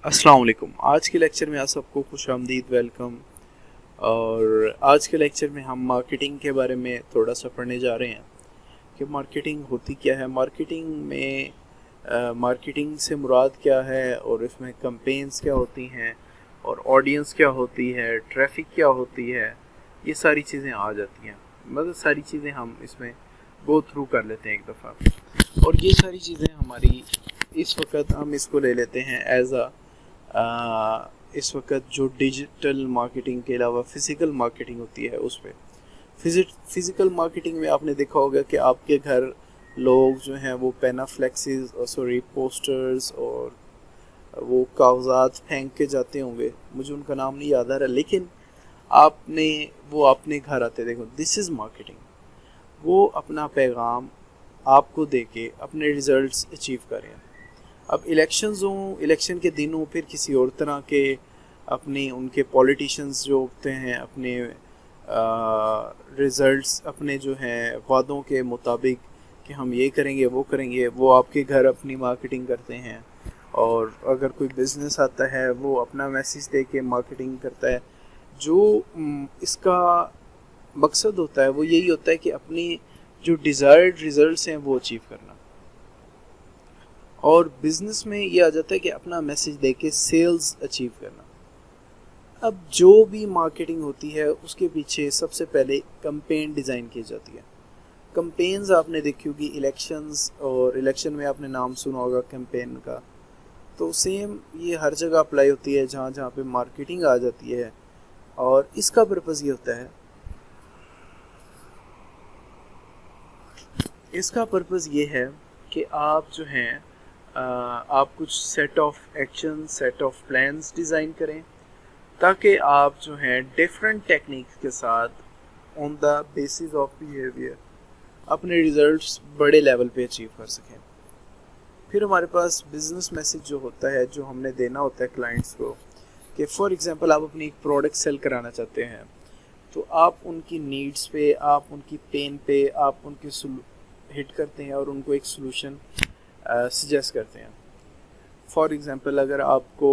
अस्सलाम वालेकुम। आज के लेक्चर में आप सबको खुशामदीद, वेलकम। और आज के लेक्चर में हम मार्केटिंग के बारे में थोड़ा सा पढ़ने जा रहे हैं कि मार्केटिंग होती क्या है। मार्केटिंग में मार्केटिंग से मुराद क्या है और इसमें कैंपेन्स क्या होती हैं और ऑडियंस क्या होती है, ट्रैफिक क्या होती है, ये सारी चीज़ें आ जाती हैं। मतलब सारी चीज़ें हम इसमें गो थ्रू कर लेते हैं एक दफ़ा। और ये सारी चीज़ें हमारी इस वक्त हम इसको ले लेते हैं एज इस वक्त जो डिजिटल मार्केटिंग के अलावा फ़िज़िकल मार्केटिंग होती है उस पर। फ़िज़िकल मार्केटिंग में आपने देखा होगा कि आपके घर लोग जो हैं वो पेनाफ्लेक्सेस और पोस्टर्स और वो कागजात फेंक के जाते होंगे, मुझे उनका नाम नहीं याद आ रहा, लेकिन आपने वो अपने घर आते देखो, दिस इज़ मार्केटिंग। वो अपना पैगाम आपको दे के अपने रिज़ल्ट्स अचीव करें। अब इलेक्शंस हों, इलेक्शन के दिन हो, फिर किसी और तरह के अपने उनके पॉलिटिशियंस जो होते हैं अपने रिज़ल्ट्स अपने जो हैं वादों के मुताबिक कि हम ये करेंगे वो करेंगे, वो आपके घर अपनी मार्केटिंग करते हैं। और अगर कोई बिज़नेस आता है वो अपना मैसेज दे के मार्केटिंग करता है। जो इसका मकसद होता है वो यही होता है कि अपनी जो डिज़ायर्ड रिज़ल्ट्स हैं वो अचीव करना। और बिज़नेस में ये आ जाता है कि अपना मैसेज दे के सेल्स अचीव करना। अब जो भी मार्केटिंग होती है उसके पीछे सबसे पहले कैंपेन डिज़ाइन की जाती है। कैंपेन्स आपने देखी होगी इलेक्शंस, और इलेक्शन में आपने नाम सुना होगा कैंपेन का। तो सेम ये हर जगह अप्लाई होती है जहाँ जहाँ पे मार्केटिंग आ जाती है। और इसका पर्पज़ ये होता है, इसका पर्पज़ ये है कि आप जो हैं आप कुछ set of action, set of plans design करें ताकि आप जो हैं डिफरेंट टेक्निक्स के साथ on the basis of behaviour अपने रिजल्ट्स बड़े लेवल पे अचीव कर सकें। फिर हमारे पास बिज़नेस मैसेज जो होता है, जो हमने देना होता है क्लाइंट्स को, कि फॉर एग्जांपल आप अपनी एक प्रोडक्ट सेल कराना चाहते हैं, तो आप उनकी नीड्स पे, आप उनकी पेन पे, आप उनके हिट करते हैं और उनको एक सोल्यूशन सजेस्ट करते हैं। फॉर एग्ज़ाम्पल अगर आपको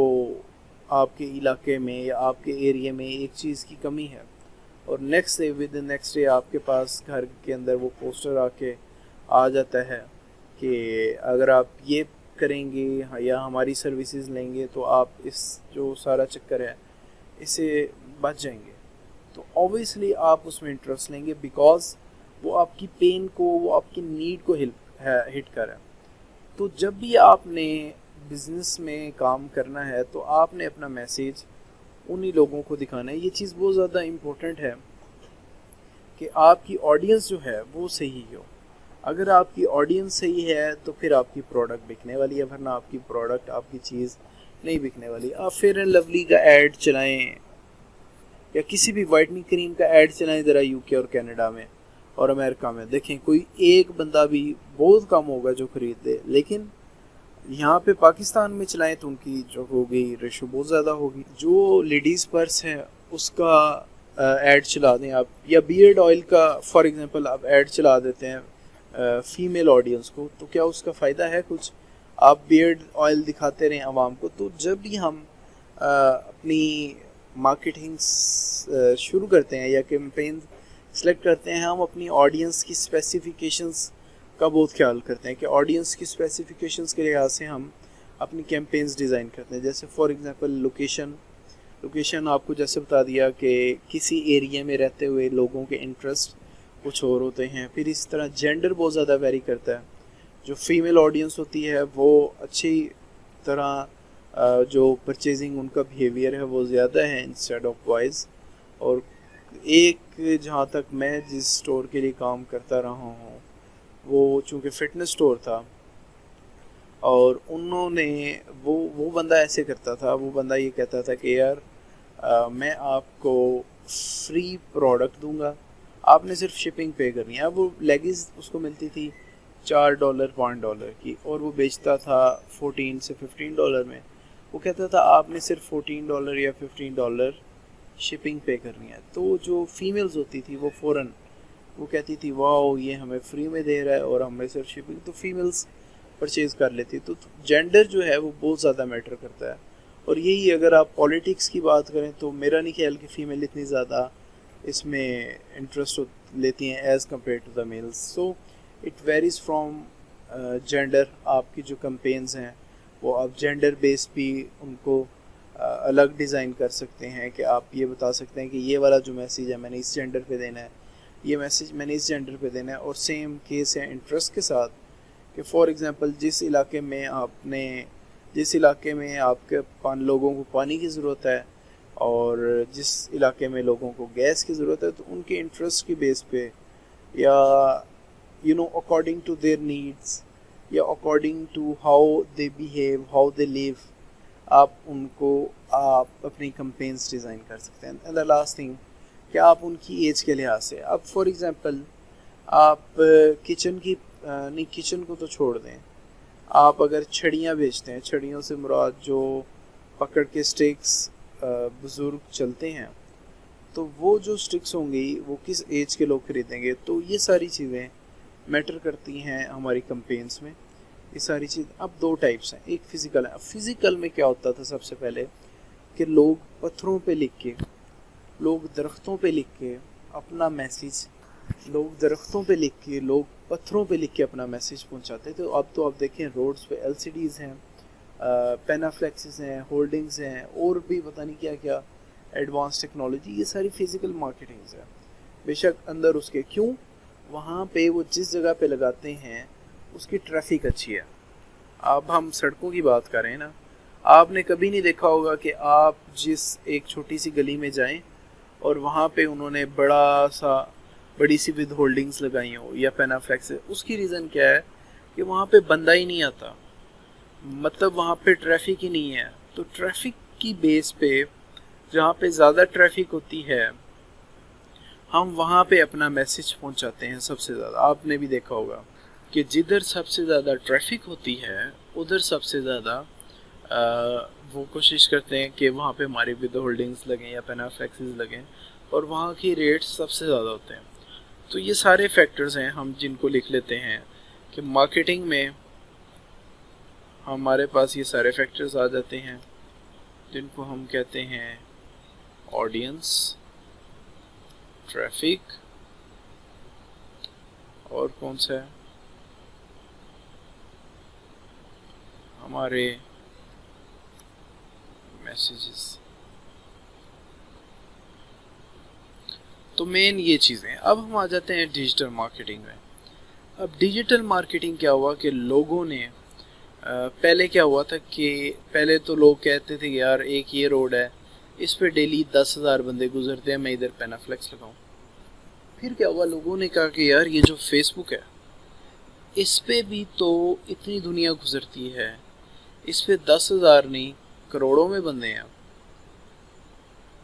आपके इलाके में या आपके एरिया में एक चीज़ की कमी है और नेक्स्ट डे आपके पास घर के अंदर वो पोस्टर आके आ जाता है कि अगर आप ये करेंगे या हमारी सर्विसेज लेंगे तो आप इस जो सारा चक्कर है इससे बच जाएंगे, तो ऑब्वियसली आप उसमें इंटरेस्ट लेंगे बिकॉज वो आपकी पेन को, वो आपकी नीड को हिट कर रहा है। तो जब भी आपने बिज़नेस में काम करना है तो आपने अपना मैसेज उन्हीं लोगों को दिखाना है। ये चीज़ बहुत ज़्यादा इम्पोर्टेंट है कि आपकी ऑडियंस जो है वो सही हो। अगर आपकी ऑडियंस सही है तो फिर आपकी प्रोडक्ट बिकने वाली है, वरना आपकी प्रोडक्ट, आपकी चीज़ नहीं बिकने वाली। आप फेयर एंड लवली का ऐड चलाएं या किसी भी वाइटनिंग क्रीम का ऐड चलाएं ज़रा यूके और कनाडा में और अमेरिका में, देखें कोई एक बंदा भी बहुत कम होगा जो खरीद दे। लेकिन यहाँ पे पाकिस्तान में चलाएं तो उनकी जो होगी रेशो बहुत ज़्यादा होगी। जो लेडीज़ पर्स है उसका ऐड चला दें आप, या बियर्ड ऑयल का फॉर एग्जांपल आप ऐड चला देते हैं फीमेल ऑडियंस को, तो क्या उसका फ़ायदा है कुछ? आप बियर्ड ऑयल दिखाते रहें आवाम को। तो जब भी हम अपनी मार्केटिंग शुरू करते हैं या कैंपेन सेलेक्ट करते हैं, हम अपनी ऑडियंस की स्पेसिफिकेशंस का बहुत ख्याल करते हैं कि ऑडियंस की स्पेसिफिकेशंस के लिहाज से हम अपनी कैंपेन्स डिज़ाइन करते हैं। जैसे फॉर एग्जांपल लोकेशन आपको जैसे बता दिया कि किसी एरिया में रहते हुए लोगों के इंटरेस्ट कुछ और होते हैं। फिर इस तरह जेंडर बहुत ज़्यादा वेरी करता है। जो फीमेल ऑडियंस होती है वो अच्छी तरह जो परचेजिंग उनका बिहेवियर है वो ज़्यादा है इंस्टेड ऑफ बॉयज़। और एक जहाँ तक मैं जिस स्टोर के लिए काम करता रहा हूँ वो चूँकि फ़िटनेस स्टोर था, और उन्होंने वो बंदा ऐसे करता था, वो बंदा ये कहता था कि यार मैं आपको फ्री प्रोडक्ट दूंगा, आपने सिर्फ शिपिंग पे करनी है। वो लेगिंग्स उसको मिलती थी $4 $5 की और वो बेचता था $14 से $15 में। वो कहता था आपने सिर्फ $14 या $15 शिपिंग पे करनी है। तो जो फीमेल्स होती थी वो फ़ौरन वो कहती थी वाओ ये हमें फ्री में दे रहा है और हमें सिर्फ शिपिंग, तो फीमेल्स परचेज़ कर लेती। तो जेंडर जो है वो बहुत ज़्यादा मैटर करता है। और यही अगर आप पॉलिटिक्स की बात करें तो मेरा नहीं ख्याल कि फ़ीमेल इतनी ज़्यादा इसमें इंटरेस्ट लेती हैं as compared to the males. So it varies from gender. आपकी जो कंपेन्स हैं वो आप जेंडर बेस भी उनको अलग डिज़ाइन कर सकते हैं कि आप ये बता सकते हैं कि ये वाला जो मैसेज है मैंने इस जेंडर पे देना है, ये मैसेज मैंने इस जेंडर पे देना है। और सेम केस है इंटरेस्ट के साथ कि फॉर एग्ज़ाम्पल जिस इलाके में आपके लोगों को पानी की ज़रूरत है और जिस इलाके में लोगों को गैस की ज़रूरत है, तो उनके इंटरेस्ट की बेस पे या अकॉर्डिंग टू देयर नीड्स या according to how they behave, how they live, आप अपनी कैंपेन्स डिज़ाइन कर सकते हैं। एंड द लास्ट थिंग कि आप उनकी एज के लिहाज से, अब फॉर एग्ज़ाम्पल आप किचन को तो छोड़ दें, आप अगर छड़ियाँ बेचते हैं, छड़ियों से मुराद जो पकड़ के स्टिक्स बुज़ुर्ग चलते हैं, तो वो जो स्टिक्स होंगी वो किस एज के लोग ख़रीदेंगे। तो ये सारी चीज़ें मैटर करती हैं हमारी कैंपेन्स में। ये सारी चीज़ अब दो टाइप्स हैं, एक फ़िज़िकल है। फिज़िकल में क्या होता था सबसे पहले कि लोग पत्थरों पे लिख के, लोग दरख्तों पे लिख के अपना मैसेज, लोग दरख्तों पे लिख के, लोग पत्थरों पे लिख के अपना मैसेज पहुंचाते थे। अब तो आप देखें रोड्स पे LCDs हैं, पेनाफ्लेक्सेस हैं, होल्डिंग्स हैं, और भी पता नहीं क्या क्या एडवांस टेक्नोलॉजी। ये सारी फिज़िकल मार्केटिंग्स है। बेशक अंदर उसके क्यों, वहाँ पे वो जिस जगह पे लगाते हैं उसकी ट्रैफिक अच्छी है। अब हम सड़कों की बात करें ना, आपने कभी नहीं देखा होगा कि आप जिस एक छोटी सी गली में जाएं और वहाँ पे उन्होंने बड़ी सी विद होल्डिंग्स लगाई हो या पेनाफ्लेक्स। उसकी रीज़न क्या है कि वहाँ पे बंदा ही नहीं आता, मतलब वहाँ पे ट्रैफिक ही नहीं है। तो ट्रैफिक की बेस पे जहाँ पे ज़्यादा ट्रैफिक होती है हम वहाँ पे अपना मैसेज पहुँचाते हैं सबसे ज़्यादा। आपने भी देखा होगा कि जिधर सबसे ज़्यादा ट्रैफिक होती है उधर सबसे ज़्यादा वो कोशिश करते हैं कि वहाँ पे हमारी विद होल्डिंग्स लगें या पेनाफ्लेक्सेस लगें, और वहाँ की रेट्स सबसे ज़्यादा होते हैं। तो ये सारे फैक्टर्स हैं हम जिनको लिख लेते हैं कि मार्केटिंग में हमारे पास ये सारे फैक्टर्स आ जाते हैं जिनको हम कहते हैं ऑडियंस, ट्रैफिक, और कौन सा है हमारे मैसेजेस। तो मेन ये चीज़ें। अब हम आ जाते हैं डिजिटल मार्केटिंग में। अब डिजिटल मार्केटिंग क्या हुआ कि लोगों ने पहले क्या हुआ था कि पहले तो लोग कहते थे कि यार एक ये रोड है, इस पे डेली 10,000 बंदे गुजरते हैं, मैं इधर पेनाफ्लेक्स लगाऊं। फिर क्या हुआ, लोगों ने कहा कि यार ये जो फेसबुक है इस पे भी तो इतनी दुनिया गुजरती है, इस पे 10,000 नहीं करोड़ों में बंदे हैं,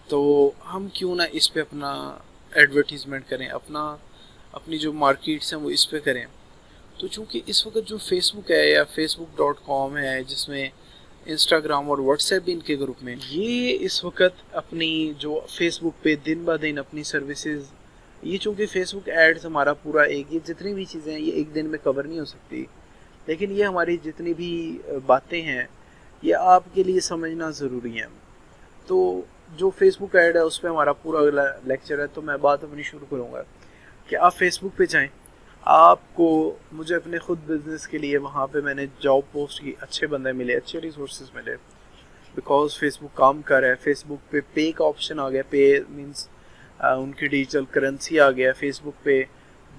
तो हम क्यों ना इस पे अपना एडवर्टीज़मेंट करें, अपनी जो मार्केट्स हैं वो इस पे करें। तो चूँकि इस वक्त जो फेसबुक है या facebook.com है, जिसमें इंस्टाग्राम और व्हाट्सएप भी इनके ग्रुप में, ये इस वक्त अपनी जो फेसबुक पे दिन ब दिन अपनी सर्विसेज, ये चूँकि फेसबुक एड्स हमारा पूरा ये जितनी भी चीज़ें हैं ये एक दिन में कवर नहीं हो सकती, लेकिन ये हमारी जितनी भी बातें हैं ये आपके लिए समझना ज़रूरी है। तो जो फेसबुक ऐड है उस पर हमारा पूरा लेक्चर है, तो मैं बात अपनी शुरू करूँगा कि आप फेसबुक पे जाएं। आपको मुझे अपने ख़ुद बिज़नेस के लिए वहाँ पे मैंने जॉब पोस्ट की, अच्छे बंदे मिले, अच्छे रिसोर्सेज मिले, बिकॉज फेसबुक काम कर रहा है। फेसबुक पे पे का ऑप्शन आ गया, पे मीन्स उनकी डिजिटल करेंसी आ गया। फेसबुक पे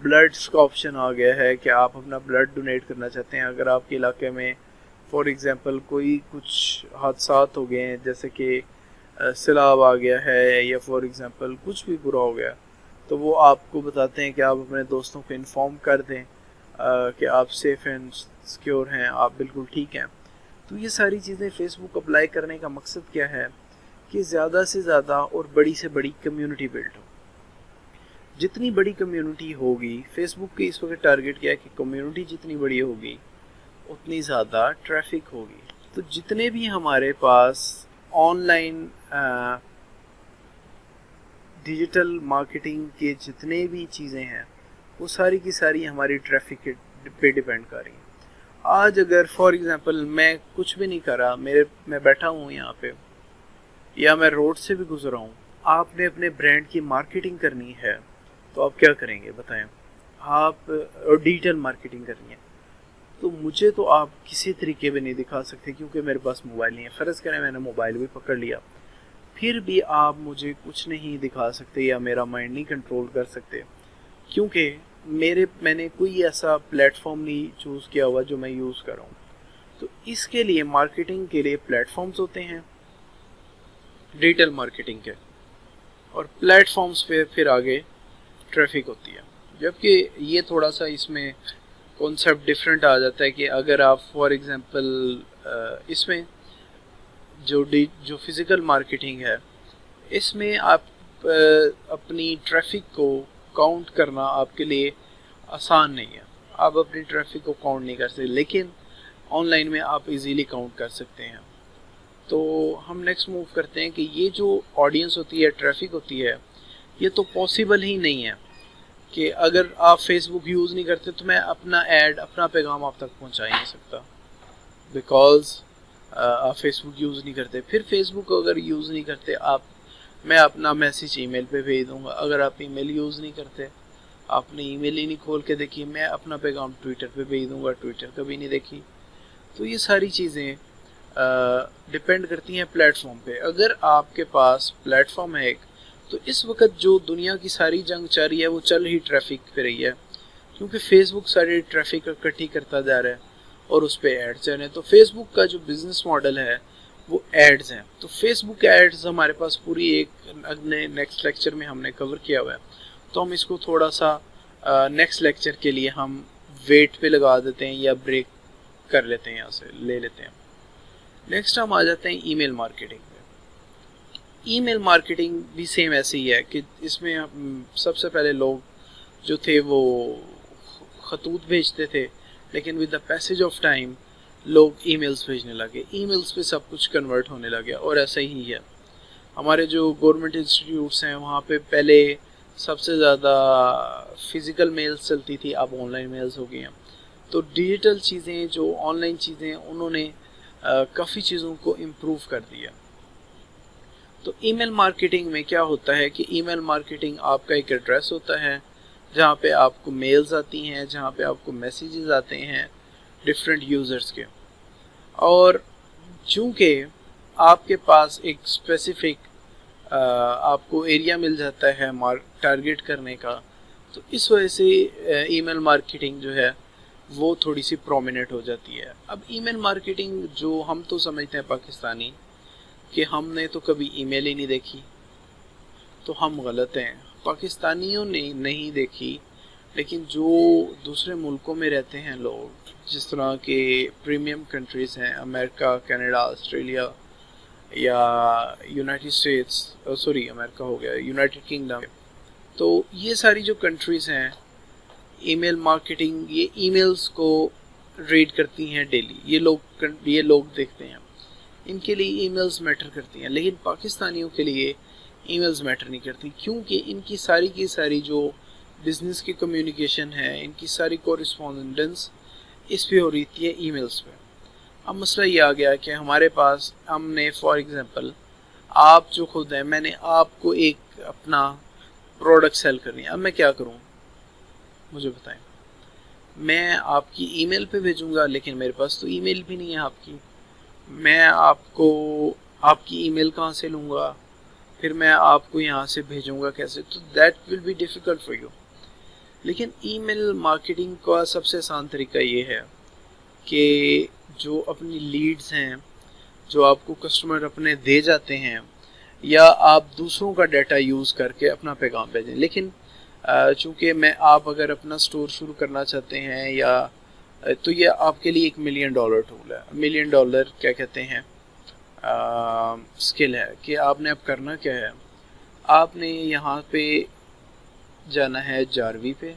ब्लड्स का ऑप्शन आ गया है कि आप अपना ब्लड डोनेट करना चाहते हैं। अगर आपके इलाके में फॉर एग्ज़ाम्पल कोई कुछ हादसात हो गए हैं, जैसे कि सैलाब आ गया है या फॉर एग्ज़ाम्पल कुछ भी बुरा हो गया, तो वो आपको बताते हैं कि आप अपने दोस्तों को इन्फॉर्म कर दें कि आप सेफ़ एंड सिक्योर हैं, आप बिल्कुल ठीक हैं। तो ये सारी चीज़ें फ़ेसबुक अप्लाई करने का मकसद क्या है कि ज़्यादा से ज़्यादा और बड़ी से बड़ी कम्युनिटी बिल्ड हो। जितनी बड़ी कम्युनिटी होगी, फ़ेसबुक की इस वक्त टारगेट क्या है कि कम्युनिटी जितनी बड़ी होगी उतनी ज़्यादा ट्रैफिक होगी। तो जितने भी हमारे पास ऑनलाइन डिजिटल मार्केटिंग के जितने भी चीज़ें हैं वो सारी की सारी हमारी ट्रैफिक पे डिपेंड कर रही हैं। आज अगर फॉर एग्जांपल मैं कुछ भी नहीं कर रहा, मैं बैठा हूँ यहाँ पे या मैं रोड से भी गुजर रहा हूँ, आपने अपने ब्रांड की मार्केटिंग करनी है तो आप क्या करेंगे बताएं? आप और डिजिटल मार्केटिंग करनी है तो मुझे तो आप किसी तरीके भी नहीं दिखा सकते क्योंकि मेरे पास मोबाइल नहीं है। फ़र्ज़ करें मैंने मोबाइल भी पकड़ लिया, फिर भी आप मुझे कुछ नहीं दिखा सकते या मेरा माइंड नहीं कंट्रोल कर सकते क्योंकि मैंने कोई ऐसा प्लेटफॉर्म नहीं चूज़ किया हुआ जो मैं यूज़ कर रहा हूँ। तो इसके लिए मार्केटिंग के लिए प्लेटफॉर्म्स होते हैं डिजिटल मार्केटिंग के, और प्लेटफॉर्म्स पे फिर आगे ट्रैफिक होती है। जबकि ये थोड़ा सा इसमें कॉन्सेप्ट डिफरेंट आ जाता है कि अगर आप फॉर एग्जांपल इसमें जो फिज़िकल मार्केटिंग है इसमें आप अपनी ट्रैफिक को काउंट करना आपके लिए आसान नहीं है। आप अपनी ट्रैफिक को काउंट नहीं कर सकते, लेकिन ऑनलाइन में आप इजीली काउंट कर सकते हैं। तो हम नेक्स्ट मूव करते हैं कि ये जो ऑडियंस होती है, ट्रैफिक होती है, ये तो पॉसिबल ही नहीं है कि अगर आप फेसबुक यूज़ नहीं करते तो मैं अपना ऐड, अपना पैगाम आप तक पहुंचा ही नहीं सकता, बिकॉज़ आप फेसबुक यूज़ नहीं करते। फिर फेसबुक अगर यूज़ नहीं करते आप, मैं अपना मैसेज ईमेल पे भेज दूंगा। अगर आप ईमेल यूज़ नहीं करते, आपने ईमेल ही नहीं खोल के देखी, मैं अपना पैगाम ट्विटर पे भेज दूंगा, ट्विटर कभी नहीं देखी। तो ये सारी चीज़ें डिपेंड करती हैं प्लेटफॉर्म पे। अगर आपके पास प्लेटफॉर्म है एक, तो इस वक्त जो दुनिया की सारी जंग चल रही है वो चल ही ट्रैफिक पे रही है, क्योंकि फेसबुक सारी ट्रैफिक इकट्ठी करता जा रहा है और उस पर एड्स चल रहे हैं। तो फेसबुक का जो बिजनेस मॉडल है वो एड्स हैं। तो फेसबुक एड्स हमारे पास पूरी एक अगले नेक्स्ट लेक्चर में हमने कवर किया हुआ है, तो हम इसको थोड़ा सा नेक्स्ट लेक्चर के लिए हम वेट पे लगा देते हैं या ब्रेक कर लेते हैं, यहाँ से ले लेते हैं। नेक्स्ट हम आ जाते हैं ईमेल मार्केटिंग पे। ईमेल मार्केटिंग भी सेम ऐसे ही है कि इसमें सबसे पहले लोग जो थे वो खतूत भेजते थे, लेकिन with the passage of time लोग ईमेल्स भेजने लगे, ईमेल्स पे सब कुछ कन्वर्ट होने लगे। और ऐसा ही है हमारे जो गवर्नमेंट इंस्टीट्यूट्स हैं, वहाँ पे पहले सबसे ज़्यादा फिज़िकल मेल्स चलती थी, अब ऑनलाइन मेल्स हो गई हैं। तो डिजिटल चीज़ें, जो ऑनलाइन चीज़ें, उन्होंने काफ़ी चीज़ों को इम्प्रूव कर दिया। तो ईमेल मार्केटिंग में क्या होता है कि ईमेल मार्केटिंग आपका एक एड्रेस होता है जहाँ पे आपको मेल्स आती हैं, जहाँ पे आपको मैसेजेस आते हैं डिफरेंट यूज़र्स के, और चूँकि आपके पास एक स्पेसिफिक आपको एरिया मिल जाता है टारगेट करने का, तो इस वजह से ईमेल मार्केटिंग जो है वो थोड़ी सी प्रोमिनेंट हो जाती है। अब ईमेल मार्केटिंग जो हम तो समझते हैं पाकिस्तानी कि हमने तो कभी ईमेल ही नहीं देखी, तो हम गलत हैं। पाकिस्तानियों ने नहीं देखी, लेकिन जो दूसरे मुल्कों में रहते हैं लोग, जिस तरह के प्रीमियम कंट्रीज़ हैं, अमेरिका, कनाडा, ऑस्ट्रेलिया या यूनाइटेड स्टेट्स, सॉरी अमेरिका हो गया, यूनाइटेड किंगडम, तो ये सारी जो कंट्रीज़ हैं ईमेल मार्केटिंग, ये ईमेल्स को रीड करती हैं डेली। ये लोग देखते हैं, इनके लिए ईमेल्स मैटर करती हैं। लेकिन पाकिस्तानियों के लिए ईमेल्स मैटर नहीं करती, क्योंकि इनकी सारी की सारी जो बिज़नेस की कम्युनिकेशन है, इनकी सारी कोरिस्पोंडेंस इस पे हो रही है ईमेल्स पे। अब मसला ये आ गया कि हमारे पास, हमने फॉर एग्जांपल, आप जो खुद हैं, मैंने आपको एक अपना प्रोडक्ट सेल करनी है। अब मैं क्या करूं, मुझे बताएं। मैं आपकी ईमेल पे भेजूंगा, लेकिन मेरे पास तो ईमेल भी नहीं है आपकी। मैं आपको आपकी ईमेल कहाँ से लूँगा, फिर मैं आपको यहाँ से भेजूंगा कैसे? तो that will be difficult for you. लेकिन ईमेल मार्केटिंग का सबसे आसान तरीका ये है कि जो अपनी लीड्स हैं, जो आपको कस्टमर अपने दे जाते हैं, या आप दूसरों का डाटा यूज़ करके अपना पैगाम भेजें। लेकिन चूँकि आप अगर अपना स्टोर शुरू करना चाहते हैं, या तो ये आपके लिए $1 मिलियन टूल है। $1 मिलियन क्या कहते हैं, स्किल है कि आपने अब करना क्या है। आपने यहाँ पे जाना है जारवी पे,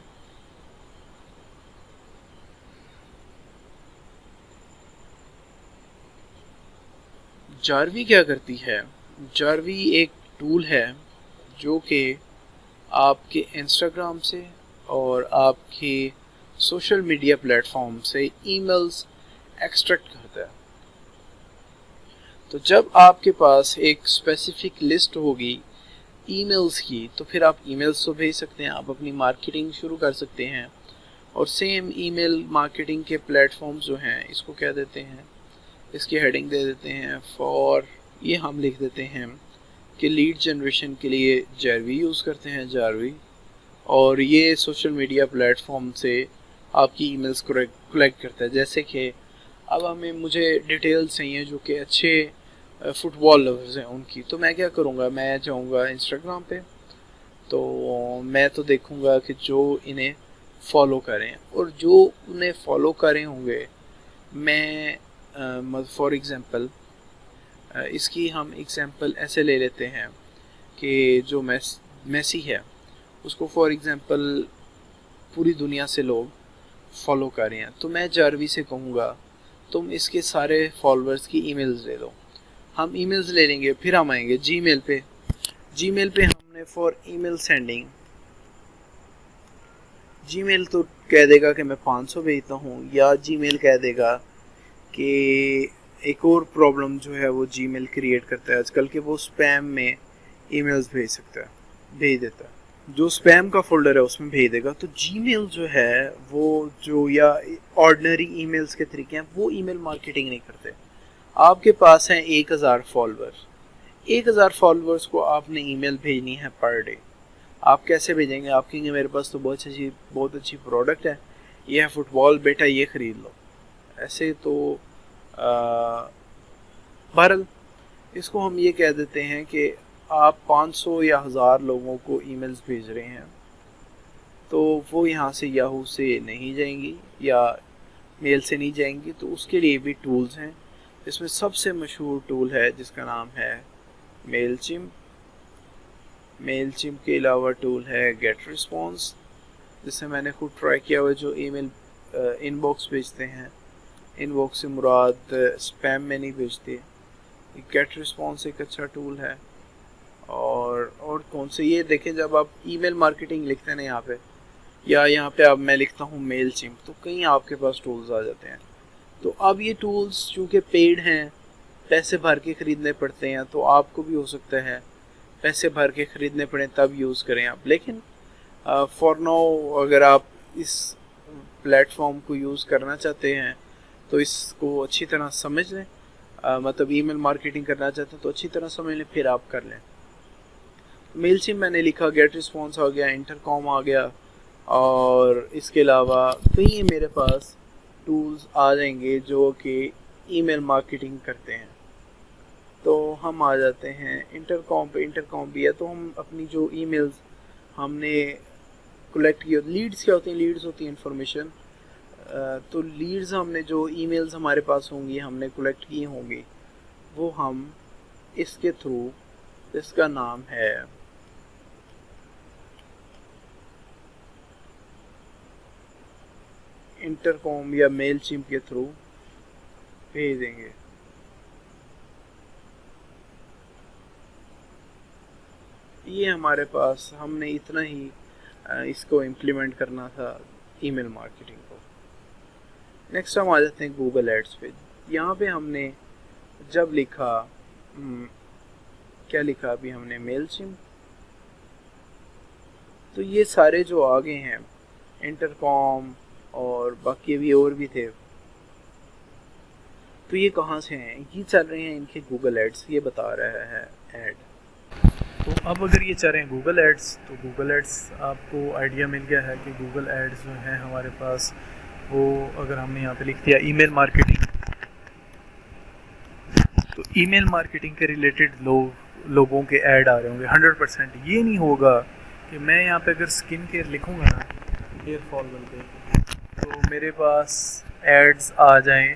जारवी क्या करती है, जारवी एक टूल है जो कि आपके इंस्टाग्राम से और आपके सोशल मीडिया प्लेटफॉर्म से ईमेल्स एक्सट्रैक्ट करता है। तो जब आपके पास एक स्पेसिफिक लिस्ट होगी ईमेल्स की, तो फिर आप ईमेल्स तो भेज सकते हैं, आप अपनी मार्केटिंग शुरू कर सकते हैं। और सेम ईमेल मार्केटिंग के प्लेटफॉर्म्स जो हैं, इसको क्या देते हैं, इसकी हेडिंग दे देते हैं फॉर, ये हम लिख देते हैं कि लीड जनरेशन के लिए जारवी यूज़ करते हैं, जारवी। और ये सोशल मीडिया प्लेटफॉर्म से आपकी ईमेल्स कलेक्ट करता है। जैसे कि अब मुझे डिटेल्स चाहिए जो कि अच्छे फुटबॉल लवर्स हैं उनकी, तो मैं क्या करूँगा, मैं जाऊँगा इंस्टाग्राम पे, तो मैं तो देखूँगा कि जो इन्हें फॉलो करें, और जो उन्हें फॉलो करे होंगे, मैं फॉर एग्ज़ाम्पल इसकी हम एग्ज़ाम्पल ऐसे ले लेते हैं कि जो मैसी है उसको फॉर एग्ज़ाम्पल पूरी दुनिया से लोग फॉलो कर रहे हैं, तो मैं जारवी से कहूँगा तुम इसके सारे फॉलोअर्स की ईमेल्स ले लो। हम ईमेल्स ले लेंगे, फिर हम आएंगे जीमेल पे। जीमेल पे हमने फॉर ईमेल सेंडिंग, जीमेल तो कह देगा कि मैं 500 भेजता हूँ, या जीमेल कह देगा कि एक और प्रॉब्लम जो है वो जीमेल क्रिएट करता है आजकल के, वो स्पैम में ईमेल्स भेज देता है, जो स्पैम का फोल्डर है उसमें भेज देगा। तो जीमेल जो है वो जो, या ऑर्डिनरी ईमेल्स के तरीके हैं, वो ईमेल मार्केटिंग नहीं करते। आपके पास हैं 1000 फॉलोअर, 1000 फॉलोअर्स को आपने ईमेल भेजनी है पर डे। आप कैसे भेजेंगे? आप कहेंगे मेरे पास तो बहुत अच्छी प्रोडक्ट है, ये है फुटबॉल, बेटा ये ख़रीद लो। ऐसे तो बहरहाल इसको हम ये कह देते हैं कि आप 500 या 1000 लोगों को ईमेल्स भेज रहे हैं, तो वो यहाँ से याहू से नहीं जाएंगी या मेल से नहीं जाएंगी, तो उसके लिए भी टूल्स हैं। इसमें सबसे मशहूर टूल है जिसका नाम है मेलचिम्प। मेलचिम्प के अलावा टूल है गेट रिस्पॉन्स, जिससे मैंने खुद ट्राई किया हुआ, जो ईमेल इनबॉक्स भेजते हैं। इनबॉक्स से मुराद स्पैम में नहीं भेजते। गेट रिस्पॉन्स एक अच्छा टूल है। और कौन से, ये देखें, जब आप ईमेल मार्केटिंग लिखते हैं ना यहाँ पे, या यहाँ पे अब मैं लिखता हूँ मेलचिम्प, तो कहीं आपके पास टूल्स आ जाते हैं। तो अब ये टूल्स चूँकि पेड हैं, पैसे भर के ख़रीदने पड़ते हैं, तो आपको भी हो सकता है पैसे भर के ख़रीदने पड़े तब यूज़ करें आप। लेकिन फॉर नाउ अगर आप इस प्लेटफॉर्म को यूज़ करना चाहते हैं तो इसको अच्छी तरह समझ लें, मतलब ईमेल मार्केटिंग करना चाहते हैं तो अच्छी तरह समझ लें, फिर आप कर लें। मेलचिम्प मैंने लिखा, गेट रिस्पॉन्स आ गया, इंटरकॉम आ गया, और इसके अलावा कई मेरे पास टूल्स आ जाएंगे जो कि ईमेल मार्केटिंग करते हैं। तो हम आ जाते हैं इंटरकॉम पे। इंटरकॉम भी है, तो हम अपनी जो ईमेल्स हमने कलेक्ट की, लीड्स क्या होती हैं? लीड्स होती हैं इन्फॉर्मेशन। तो लीड्स हमने जो ईमेल्स हमारे पास होंगी, हमने कलेक्ट की होंगी, वो हम इसके थ्रू, इसका नाम है इंटरकॉम या मेलचिम्प के थ्रू भेज देंगे। ये हमारे पास, हमने इतना ही इसको इम्प्लीमेंट करना था ईमेल मार्केटिंग को। नेक्स्ट हम आ जाते हैं गूगल एड्स पे। यहाँ पे हमने जब लिखा, क्या लिखा अभी हमने, मेलचिम्प, तो ये सारे जो आगे हैं, इंटरकॉम और बाकी भी और भी थे, तो ये कहाँ से हैं? ये चल रहे हैं इनके गूगल एड्स, ये बता रहा है ऐड। तो अब अगर ये चल रहे हैं गूगल एड्स, तो गूगल एड्स आपको आइडिया मिल गया है कि गूगल एड्स जो हैं हमारे पास, वो अगर हमने यहाँ पे लिख दिया ईमेल मार्केटिंग, तो ईमेल मार्केटिंग के रिलेटेड लोगों के ऐड आ रहे होंगे 100%। ये नहीं होगा कि मैं यहाँ पे अगर स्किन केयर लिखूँगा ना, हेयर फॉल पे, तो मेरे पास एड्स आ जाएं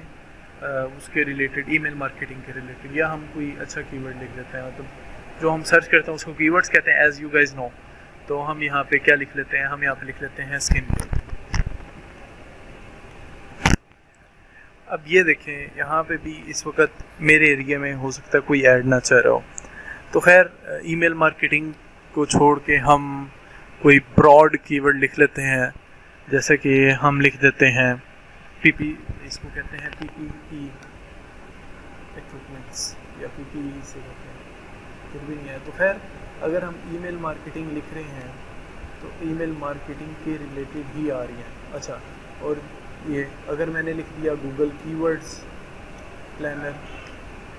उसके रिलेटेड, ईमेल मार्केटिंग के रिलेटेड, या हम कोई अच्छा कीवर्ड लिख देते हैं, मतलब जो हम सर्च करते हैं उसको कीवर्ड्स कहते हैं, एज यू गाइज नो। तो हम यहाँ पे क्या लिख लेते हैं, हम यहाँ पे लिख लेते हैं स्किन केयर। अब ये देखें, यहाँ पे भी इस वक्त मेरे एरिया में हो सकता है कोई ऐड ना चल रहा हो। तो खैर, ईमेल मार्केटिंग को छोड़ के हम कोई ब्रॉड कीवर्ड लिख लेते हैं, जैसे कि हम लिख देते हैं पीपी, इसको कहते हैं पीपीई इक्विपमेंट्स या पीपीई से कहते हैं, फिर भी नहीं है। तो खैर अगर हम ईमेल मार्केटिंग लिख रहे हैं तो ईमेल मार्केटिंग के रिलेटेड ही आ रही हैं। अच्छा, और ये अगर मैंने लिख दिया गूगल कीवर्ड्स प्लानर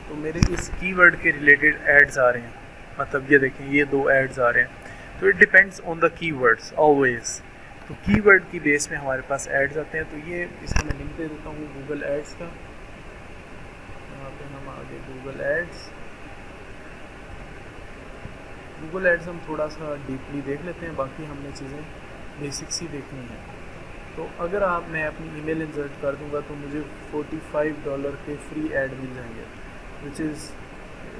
तो मेरे इस कीवर्ड के रिलेटेड एड्स आ रहे हैं, मतलब ये देखें ये 2 एड्स आ रहे हैं। तो it depends on the keywords always. तो कीवर्ड की बेस में हमारे पास एड्स आते हैं। तो ये इसका मैं लिंक दे देता हूँ गूगल एड्स का, यहाँ पे हम आगे गूगल एड्स हम थोड़ा सा डीपली देख लेते हैं, बाकी हमने चीज़ें बेसिक्स ही देखनी है। तो अगर मैं अपनी ईमेल इंसर्ट कर दूंगा तो मुझे $45 के फ्री ऐड मिल जाएंगे, which is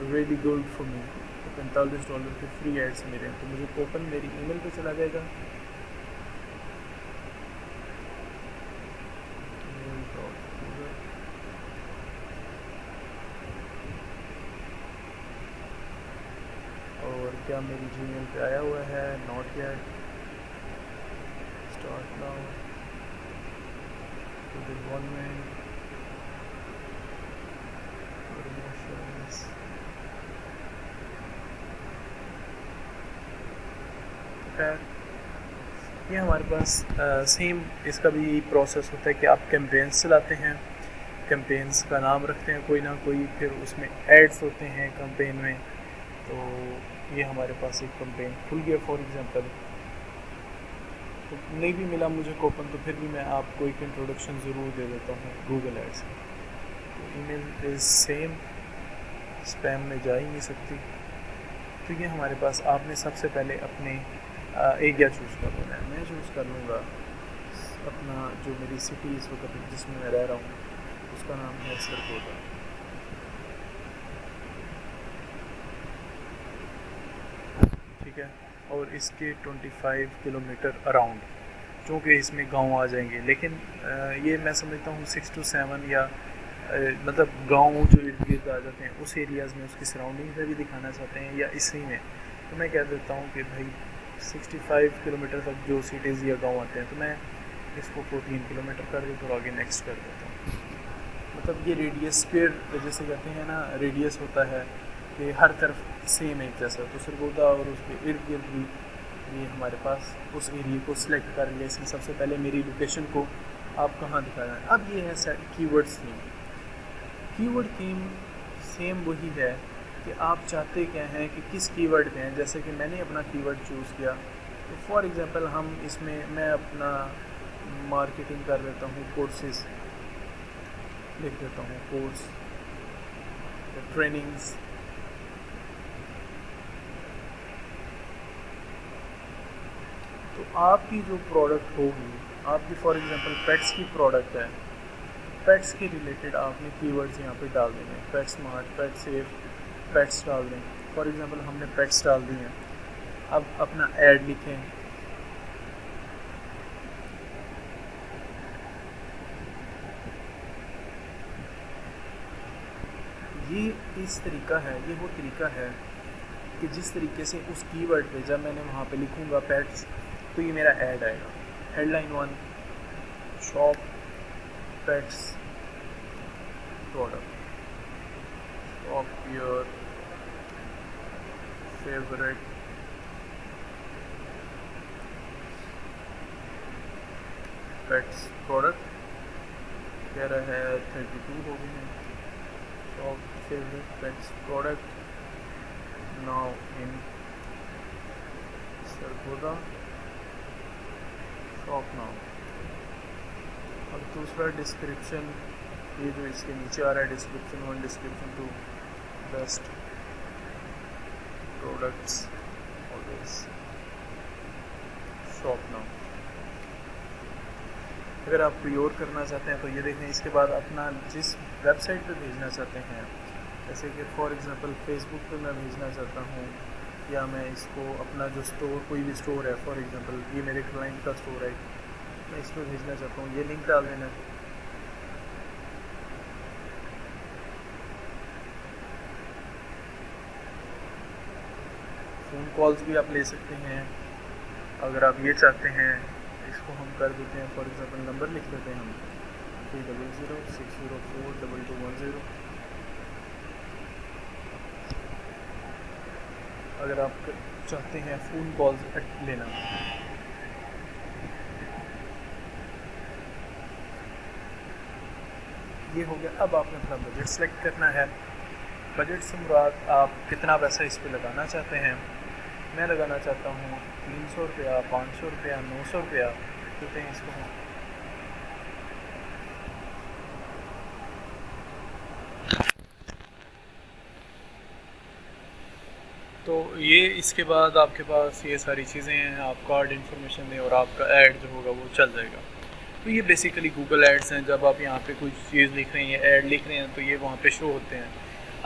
really good for me. तो $45 के फ्री एड्स मेरे हैं। तो मुझे कूपन मेरी ईमेल पे चला जाएगा। और क्या मेरी जीमेल पे आया हुआ है? Not yet. Start now to the government promotions। खैर ये हमारे पास सेम इसका भी यही प्रोसेस होता है कि आप कैंपेन्स चलाते हैं, कैंपेन्स का नाम रखते हैं कोई ना कोई, फिर उसमें एड्स होते हैं कैंपेन में। तो ये हमारे पास एक कैंपेन खुल गया फॉर एग्जांपल। तो नहीं भी मिला मुझे कूपन तो फिर भी मैं आपको एक इंट्रोडक्शन ज़रूर दे देता हूँ गूगल एड्स में। तो ईमेल इज़ सेम, स्पैम में जा ही नहीं सकती। तो ये हमारे पास आपने सबसे पहले अपने एरिया चूज़ कर लेना है। मैं चूज़ कर लूँगा अपना जो मेरी सिटी इस वक्त जिसमें मैं रह रहा हूँ उसका नाम है सरगोदा। ठीक है, और इसके 25 किलोमीटर अराउंड, चूँकि इसमें गांव आ जाएंगे, लेकिन ये मैं समझता हूँ 6 to 7 या मतलब गांव जो इर्द गिर्द आ जाते हैं उस एरियाज़ में उसकी सराउंडिंग में भी दिखाना चाहते हैं या इसी में, तो मैं कह देता हूँ कि भाई 65 किलोमीटर तक जो सिटीज़ या गांव आते हैं तो मैं इसको 14 किलोमीटर कर देता हूँ और आगे नेक्स्ट कर देता हूँ। मतलब ये रेडियस स्क्वायर जैसे कहते हैं ना, रेडियस होता है कि हर तरफ सेम एक जैसा। तो सरगोदा और उसके इर्द गिर्द भी ये हमारे पास उस एरिया को सिलेक्ट कर लिया। इसमें सबसे पहले मेरी लोकेशन को आप कहाँ दिखाना है। अब ये है set keywords theme. Keyword theme same वही है कि आप चाहते क्या हैं कि किस कीवर्ड पे हैं। जैसे कि मैंने अपना कीवर्ड चूज़ किया तो फॉर एग्जांपल हम इसमें मैं अपना मार्केटिंग कर देता हूँ, कोर्सेज लिख देता हूँ, कोर्स ट्रेनिंग्स। तो आपकी जो प्रोडक्ट होगी, आपकी फॉर एग्जांपल पेट्स की प्रोडक्ट है, पेट्स के रिलेटेड आपने कीवर्ड्स यहाँ पे डाल देंगे। पेट स्मार्ट, पेट सेफ, पेट्स डाल दें। फॉर एग्जांपल हमने पेट्स डाल दी हैं। अब अपना ऐड लिखें, ये इस तरीका है, ये वो तरीका है कि जिस तरीके से उस कीवर्ड पे जब मैंने वहाँ पे लिखूँगा पेट्स तो ये मेरा ऐड आएगा। Headline 1, shop pets product, shop your favourite pets product. कह रहा है 32 हो गए हैं। Shop favourite pets product now in Sargodha, shop now. अब दूसरा डिस्क्रिप्शन, ये जो इसके नीचे आ रहा है description 1, description 2, best products always, shop now. अगर आप कोई और करना चाहते हैं तो ये देखें। इसके बाद अपना जिस वेबसाइट पे भेजना चाहते हैं, जैसे कि फॉर एग्जांपल फेसबुक पे मैं भेजना चाहता हूँ, या मैं इसको अपना जो स्टोर, कोई भी स्टोर है, फॉर एग्जांपल ये मेरे क्लाइंट का स्टोर है, मैं इस पर भेजना चाहता हूँ, ये लिंक डाल देना। फ़ोन कॉल्स भी आप ले सकते हैं अगर आप ये चाहते हैं। इसको हम कर देते हैं, फॉर एग्जांपल नंबर लिख देते हैं हम 300-604-2210। अगर आप चाहते हैं फ़ोन कॉल्स लेना। ये हो गया। अब आपने अपना बजट सेलेक्ट करना है। बजट से मुराद आप कितना पैसा इस पे लगाना चाहते हैं। मैं लगाना चाहता हूँ 300 रुपया, 500 रुपया, 900 रुपया कहते हैं इसको। तो ये इसके बाद आपके पास ये सारी चीज़ें हैं, आप कार्ड इन्फॉर्मेशन दें और आपका ऐड जो होगा वो चल जाएगा। तो ये बेसिकली गूगल एड्स हैं। जब आप यहाँ पे कुछ चीज़ लिख रहे हैं या ऐड लिख रहे हैं तो ये वहाँ पे शो होते हैं।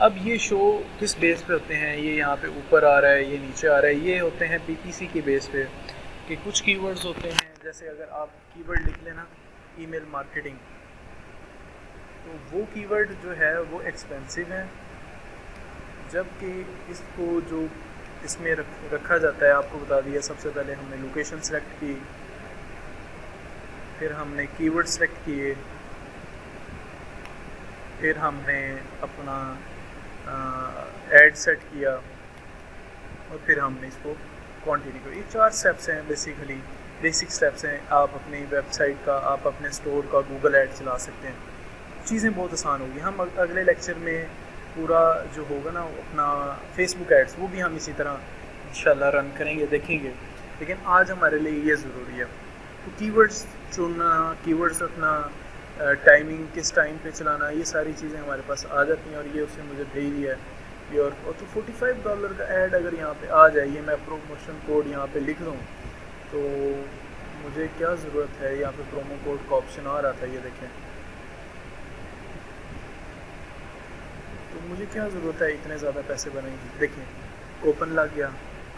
अब ये शो किस बेस पे होते हैं, ये यहाँ पे ऊपर आ रहा है, ये नीचे आ रहा है, ये होते हैं PPC के बेस पे कि कुछ कीवर्ड्स होते हैं। जैसे अगर आप कीवर्ड लिख लेना ईमेल मार्केटिंग, तो वो कीवर्ड जो है वो एक्सपेंसिव है, जबकि इसको जो इसमें रखा जाता है, आपको बता दिया। सबसे पहले हमने लोकेशन सेलेक्ट की, फिर हमने कीवर्ड सेलेक्ट किए, फिर हमने अपना ऐड सेट किया और फिर हमने इसको क्वांटिटी को। ये 4 स्टेप्स हैं बेसिकली, बेसिक स्टेप्स हैं। आप अपनी वेबसाइट का, आप अपने स्टोर का गूगल ऐड चला सकते हैं। चीज़ें बहुत आसान होगी। हम अगले लेक्चर में पूरा जो होगा ना अपना फेसबुक एड्स, वो भी हम इसी तरह इंशाल्लाह रन करेंगे, देखेंगे। लेकिन आज हमारे लिए ये ज़रूरी है। तो कीवर्ड्स चुनना, कीवर्ड्स अपना टाइमिंग, किस टाइम पे चलाना, ये सारी चीज़ें हमारे पास आ जाती हैं। और ये उसने मुझे भेज दिया है। और तो $45 का ऐड अगर यहाँ पे आ जाए, ये मैं प्रोमोशन कोड यहाँ पे लिख दूँ, तो मुझे क्या ज़रूरत है। यहाँ पे प्रोमो कोड का ऑप्शन आ रहा था, ये देखें। तो मुझे क्या ज़रूरत है इतने ज़्यादा पैसे बनाएंगे। देखें ओपन लग गया,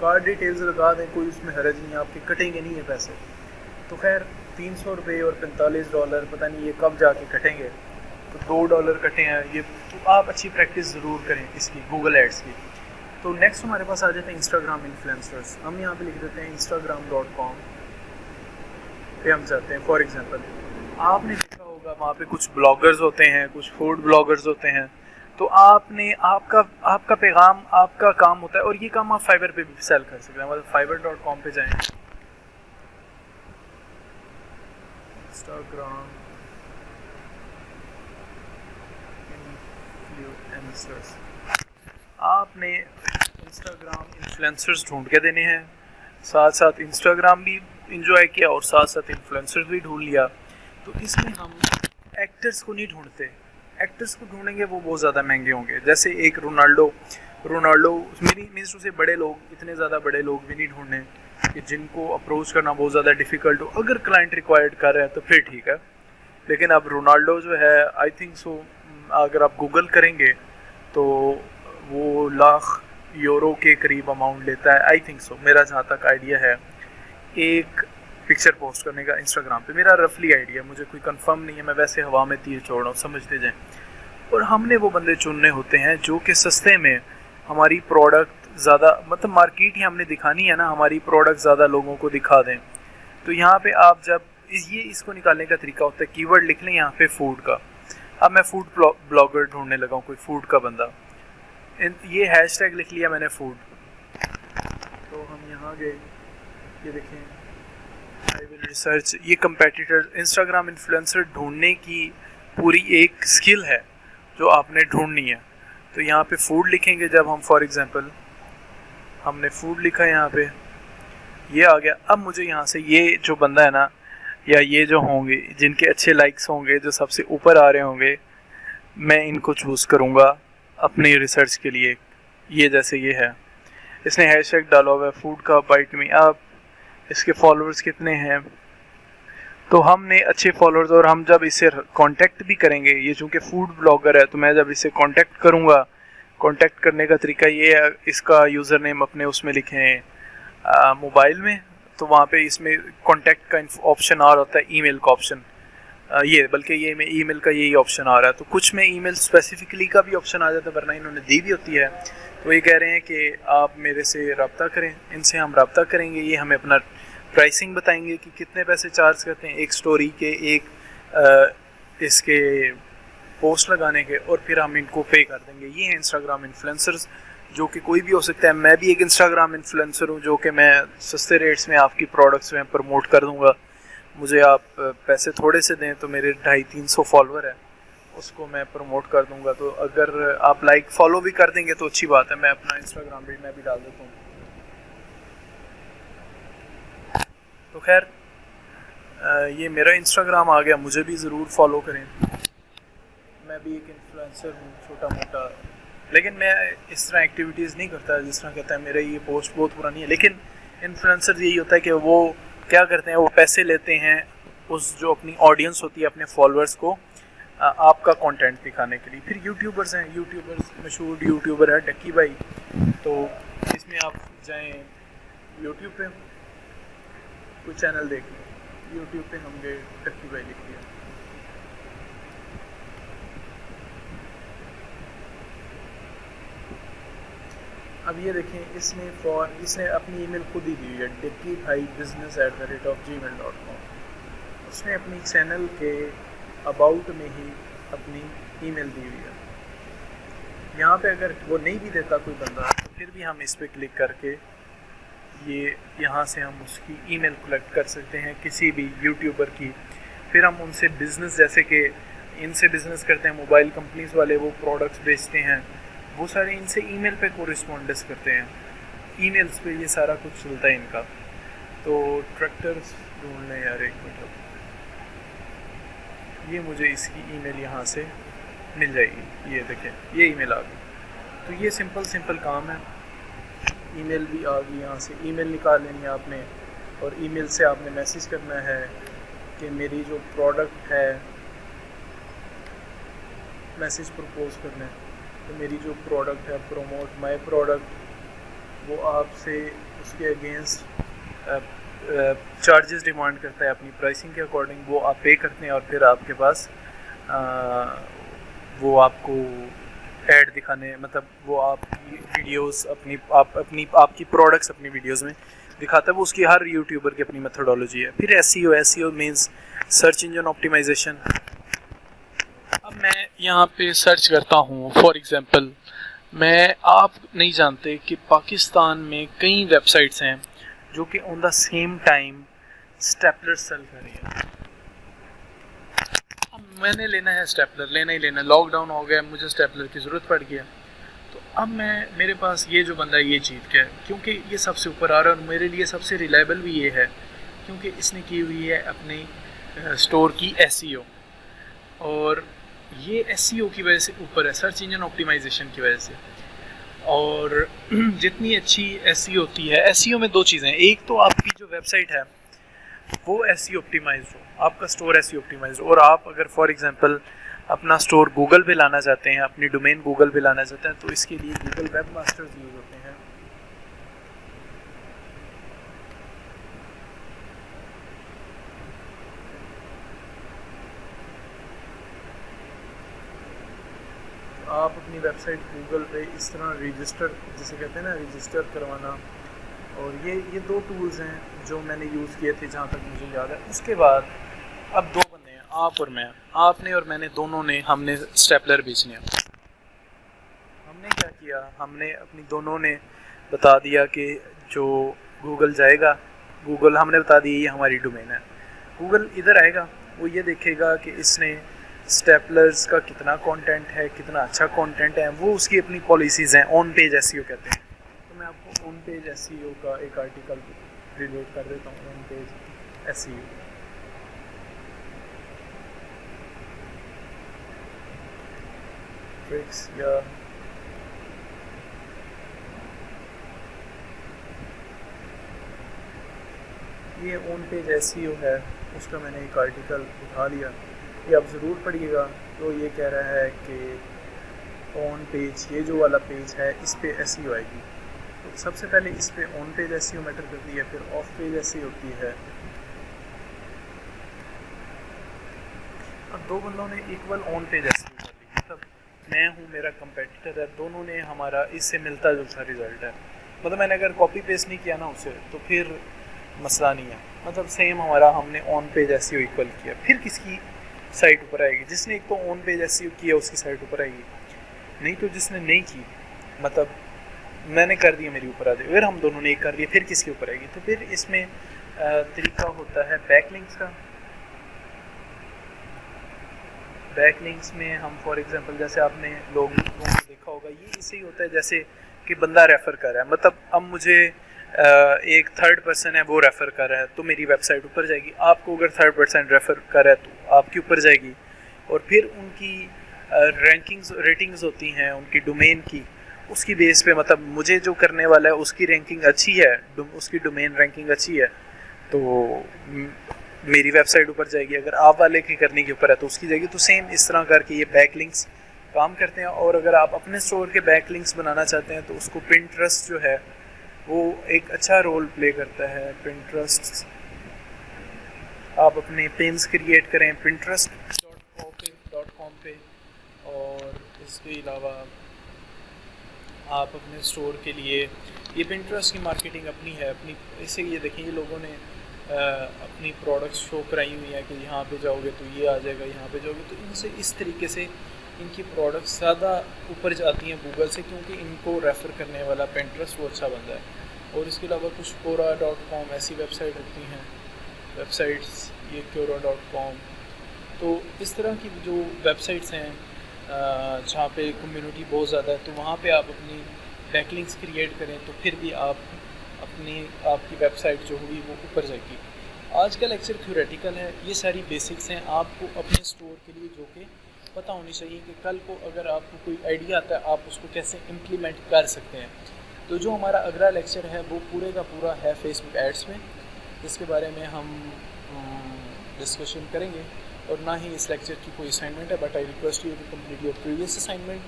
कार्ड डिटेल्स लगा दें, कोई उसमें हरज नहीं है, आपके कटेंगे नहीं है पैसे। तो खैर 300 रुपये और $45 पता नहीं ये कब जाके कटेंगे। तो $2 कटे हैं ये। तो आप अच्छी प्रैक्टिस ज़रूर करें इसकी, गूगल एड्स की। तो नेक्स्ट हमारे पास आ जाते हैं इंस्टाग्राम इन्फ्लुएंसर्स। हम यहाँ पे लिख देते हैं instagram.com पे हम जाते हैं। फॉर एग्जांपल आपने देखा होगा वहाँ पे कुछ ब्लॉगर्स होते हैं, कुछ फूड ब्लॉगर्स होते हैं। तो आपने आपका पैगाम, आपका काम होता है, और ये काम आप फाइबर पे भी सेल कर सकते हैं। मतलब fiverr.com पे जाएं, इंस्टाग्राम इन्फ्लुएंसर्स। आपने इंस्टाग्राम इन्फ्लुएंसर्स ढूंढ के देने हैं। साथ साथ इंस्टाग्राम भी इंजॉय किया और साथ साथ इन्फ्लुएंसर्स भी ढूंढ लिया। तो इसमें हम एक्टर्स को नहीं ढूंढते। एक्टर्स को ढूंढेंगे वो बहुत ज़्यादा महंगे होंगे। जैसे एक रोनाल्डो मेरी से बड़े लोग, इतने ज़्यादा बड़े लोग भी नहीं ढूंढने कि जिनको अप्रोच करना बहुत ज़्यादा डिफ़िकल्ट हो। अगर क्लाइंट रिक्वायर्ड कर रहे हैं तो फिर ठीक है। लेकिन अब रोनाल्डो जो है, आई थिंक सो, अगर आप गूगल करेंगे तो वो €1,00,000 के करीब अमाउंट लेता है, आई थिंक सो, मेरा जहाँ तक आइडिया है, एक पिक्चर पोस्ट करने का इंस्टाग्राम पे। मेरा रफली आइडिया, मुझे कोई कंफर्म नहीं है, मैं वैसे हवा में तीर छोड़ रहा हूँ, समझते जाएं। और हमने वो बंदे चुनने होते हैं जो कि सस्ते में हमारी प्रोडक्ट ज़्यादा, मतलब मार्केट ही हमने दिखानी है ना, हमारी प्रोडक्ट ज़्यादा लोगों को दिखा दें। तो यहाँ पे आप जब इसको निकालने का तरीका होता है, कीवर्ड लिख लें यहाँ पे फूड का। अब मैं फूड ब्लॉगर ढूंढने लगा हूँ, कोई फूड का बंदा। ये हैशटैग लिख लिया मैंने फूड। तो हम यहाँ गए, ये देखें आई विल रिसर्च। ये कंपेटिटर, इंस्टाग्राम इन्फ्लुएंसर ढूंढने की पूरी एक स्किल है जो आपने ढूंढनी है। तो यहाँ पे फूड लिखेंगे जब हम, फॉर एग्जांपल हमने फूड लिखा यहाँ पे, ये आ गया। अब मुझे यहाँ से ये जो बंदा है ना, या ये जो होंगे जिनके अच्छे लाइक्स होंगे, जो सबसे ऊपर आ रहे होंगे, मैं इनको चूज़ करूँगा अपनी रिसर्च के लिए। ये जैसे ये है, इसने हैशटैग डाला हुआ है फूड का, बाइट मी अप। इसके फॉलोअर्स कितने हैं, तो हमने अच्छे फॉलोअर्स। और हम जब इसे कांटेक्ट भी करेंगे, ये चूँकि फूड ब्लॉगर है, तो मैं जब इसे कांटेक्ट करूँगा, कांटेक्ट करने का तरीका ये है, इसका यूज़र नेम अपने उसमें लिखें मोबाइल में। तो वहाँ पे इसमें कांटेक्ट का ऑप्शन आ रहा होता है, ईमेल का ऑप्शन, ये बल्कि ये में ईमेल का यही ऑप्शन आ रहा है। तो कुछ में ईमेल स्पेसिफिकली का भी ऑप्शन आ जाता है, वरना इन्होंने दी भी होती है। तो ये कह रहे हैं कि आप मेरे से रब्ता करें, इनसे हम रब्ता करेंगे। ये हमें अपना प्राइसिंग बताएंगे कि कितने पैसे चार्ज करते हैं एक स्टोरी के, एक इसके पोस्ट लगाने के और फिर हम इनको पे कर देंगे। ये हैं इंस्टाग्राम इन्फ्लुएंसर्स, जो कि कोई भी हो सकता है। मैं भी एक इंस्टाग्राम इन्फ्लुएंसर हूँ, जो कि मैं सस्ते रेट्स में आपकी प्रोडक्ट्स में प्रमोट कर दूँगा। मुझे आप पैसे थोड़े से दें तो मेरे 250-300 फॉलोअर है, उसको मैं प्रमोट कर दूँगा। तो अगर आप लाइक फॉलो भी कर देंगे तो अच्छी बात है। मैं अपना इंस्टाग्राम भी मैं भी डाल देता हूँ। तो खैर ये मेरा इंस्टाग्राम आ गया, मुझे भी ज़रूर फॉलो करें। मैं भी एक इन्फ्लुएंसर हूँ छोटा मोटा, लेकिन मैं इस तरह एक्टिविटीज़ नहीं करता जिस तरह कहता है मेरा ये पोस्ट बहुत पुरानी है। लेकिन इन्फ्लुएंसर यही होता है कि वो क्या करते हैं, वो पैसे लेते हैं उस जो अपनी ऑडियंस होती है, अपने फॉलोअर्स को आपका कंटेंट दिखाने के लिए। फिर यूट्यूबर्स हैं, यूट्यूबर्स मशहूर यूट्यूबर है डक्की भाई, तो इसमें आप जाएँ यूट्यूब पे कोई चैनल देख लें, यूट्यूब पे हम गए डक्की भाई लिख लिया। अब ये देखें, इसने अपनी ईमेल खुद ही दी हुई है, dickybhaibusiness@gmail.com। उसने अपनी चैनल के अबाउट में ही अपनी ईमेल दी हुई है। यहाँ पे अगर वो नहीं भी देता कोई बंदा, तो फिर भी हम इस पर क्लिक करके ये यहाँ से हम उसकी ईमेल कलेक्ट कर सकते हैं, किसी भी यूट्यूबर की। फिर हम उनसे बिज़नेस, जैसे कि इनसे बिज़नेस करते हैं मोबाइल कंपनीज वाले, वो प्रोडक्ट्स बेचते हैं, वो सारे इनसे ईमेल पे कोरिस्पोंडेंस करते हैं, ईमेल्स पे ये सारा कुछ चलता है इनका। तो ट्रैक्टर्स ढूंढ लें यार, एक मिनट, ये मुझे इसकी ईमेल यहाँ से मिल जाएगी। ये देखें, ये ईमेल आ गई। तो ये सिंपल काम है। ईमेल भी आ गई, यहाँ से ईमेल निकाल लेनी है आपने, और ईमेल से आपने मैसेज करना है कि मेरी जो प्रोडक्ट है, मैसेज प्रपोज करना है। तो मेरी जो प्रोडक्ट है, प्रमोट माय प्रोडक्ट, वो आपसे उसके अगेंस्ट चार्जेस डिमांड करता है अपनी प्राइसिंग के अकॉर्डिंग। वो आप पे करते हैं और फिर आपके पास वो आपको ऐड दिखाने, मतलब वो आपकी वीडियोस आपकी प्रोडक्ट्स अपनी वीडियोस में दिखाता है। वो उसकी हर यूट्यूबर की अपनी मेथोडोलॉजी है। फिर SEO means search engine optimisation. अब मैं यहाँ पे सर्च करता हूँ, फॉर एग्जांपल आप नहीं जानते कि पाकिस्तान में कई वेबसाइट्स हैं जो कि on the same time stapler sale कर रही है। अब मैंने लेना है स्टेपलर, लेना ही लेना। लॉकडाउन हो गया, मुझे स्टेपलर की ज़रूरत पड़ गया। तो अब मेरे पास ये जो बंदा है ये जीत गया, क्योंकि ये सबसे ऊपर आ रहा है और मेरे लिए सबसे रिलायबल भी ये है, क्योंकि इसने की हुई है अपनी स्टोर की एसईओ, और ये एसईओ की वजह से ऊपर है, सर्च इंजन ऑप्टिमाइजेशन की वजह से। और जितनी अच्छी एसईओ होती है, एसईओ में दो चीज़ें हैं, एक तो आपकी जो वेबसाइट है वो एसईओ ऑप्टिमाइज्ड हो, आपका स्टोर एसईओ ऑप्टिमाइज्ड हो। और आप अगर फॉर एग्जांपल अपना स्टोर गूगल पे लाना चाहते हैं, अपनी डोमेन गूगल पे लाना चाहते हैं, तो इसके लिए गूगल वेब मास्टर्स यूज़ होते हैं। आप अपनी वेबसाइट गूगल पे इस तरह रजिस्टर, जिसे कहते हैं ना रजिस्टर करवाना, और ये दो टूल्स हैं जो मैंने यूज़ किए थे जहाँ तक मुझे याद है। उसके बाद अब दो बंदे हैं, आप और मैं, आपने और मैंने दोनों ने, हमने स्टेपलर बेचने हैं। हमने क्या किया, हमने अपनी दोनों ने बता दिया कि जो गूगल जाएगा, गूगल हमने बता दिया ये हमारी डोमेन है, गूगल इधर आएगा, वो ये देखेगा कि इसने स्टेपलर्स का कितना कंटेंट है, कितना अच्छा कंटेंट है, वो उसकी अपनी पॉलिसीज़ हैं, ऑन पेज एसईओ कहते हैं। तो मैं आपको ऑन पेज एसईओ का एक आर्टिकल रिलेट कर देता हूँ। ऑन पेज एसईओ, ट्रिक्स या ये ऑन पेज एसईओ है, उसका मैंने एक आर्टिकल उठा लिया, ये आप ज़रूर पढ़िएगा। तो ये कह रहा है कि ऑन पेज, ये जो वाला पेज है, इस पे एसईओ आएगी। तो सबसे पहले इस पे ऑन पेज एसईओ मैटर करती है, फिर ऑफ पेज एसईओ होती है। अब दो बंदों ने इक्वल ऑन पेज एसईओ कर ली, मतलब मैं हूँ, मेरा कंपेटिटर है, दोनों ने हमारा इससे मिलता जुलता रिजल्ट है। मतलब मैंने अगर कॉपी पेस्ट नहीं किया ना उसे, तो फिर मसला नहीं है, मतलब सेम हमारा, हमने ऑन पेज एसईओ इक्वल किया। फिर किसकी साइट ऊपर आएगी, जिसने एक तो ऑन पेज एसईओ किया उसकी साइट ऊपर आएगी, नहीं तो जिसने नहीं की, मतलब मैंने कर दिया मेरी ऊपर आ जाएगी, अगर हम दोनों ने एक कर दिया फिर किसके ऊपर आएगी। तो फिर इसमें तरीका होता है बैकलिंक्स का। बैकलिंक्स में हम फॉर एग्जांपल जैसे आपने लोगों को देखा होगा, ये इससे ही होता है जैसे कि बंदा रेफ़र कर रहा है, मतलब अब मुझे एक थर्ड पर्सन है वो रेफ़र कर रहा है तो मेरी वेबसाइट ऊपर जाएगी, आपको अगर थर्ड पर्सन रेफ़र कर रहा है तो आपके ऊपर जाएगी, और फिर उनकी रैंकिंग्स रेटिंग्स होती हैं उनकी डोमेन की, उसकी बेस पे मतलब मुझे जो करने वाला है उसकी रैंकिंग अच्छी है, उसकी डोमेन रैंकिंग अच्छी है तो मेरी वेबसाइट ऊपर जाएगी, अगर आप वाले के करने के ऊपर है तो उसकी जाएगी। तो सेम इस तरह करके ये बैकलिंक्स काम करते हैं। और अगर आप अपने स्टोर के बैकलिंक्स बनाना चाहते हैं तो उसको पिंटरेस्ट जो है वो एक अच्छा रोल प्ले करता है। पिंटरेस्ट आप अपने पेन्स क्रिएट करें pinterest.com पे, और इसके अलावा आप अपने स्टोर के लिए ये पिंटरेस्ट की मार्केटिंग अपनी है अपनी, इससे ये देखें ये लोगों ने अपनी प्रोडक्ट्स शो कराई हुई है कि यहाँ पे जाओगे तो ये आ जाएगा, यहाँ पे जाओगे तो इनसे इस तरीके से इनकी प्रोडक्ट्स ज़्यादा ऊपर जाती हैं गूगल से, क्योंकि इनको रेफ़र करने वाला पिंटरेस्ट वो अच्छा बंदा है। और इसके अलावा कुछ quora.com ऐसी वेबसाइट होती हैं वेबसाइट्स, ये quora.com, तो इस तरह की जो वेबसाइट्स हैं जहाँ पे कम्युनिटी बहुत ज़्यादा है, तो वहाँ पे आप अपनी बैकलिंक्स क्रिएट करें तो फिर भी आपकी वेबसाइट जो होगी वो ऊपर जाएगी। आज का लेक्चर थ्योरेटिकल है, ये सारी बेसिक्स हैं आपको अपने स्टोर के लिए जो कि पता होनी चाहिए कि कल को अगर आपको कोई आइडिया आता है आप उसको कैसे इम्प्लीमेंट कर सकते हैं। तो जो हमारा अगला लेक्चर है वो पूरे का पूरा है फेसबुक एड्स में, इसके बारे में हम डिस्कशन करेंगे। और ना ही इस लेक्चर की कोई असाइनमेंट है, but I request you to complete your previous assignment.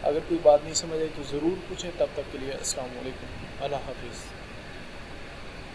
अगर कोई बात नहीं समझ आई तो ज़रूर पूछें। तब तक के लिए अस्सलाम वालेकुम, अल्लाह हाफिज़।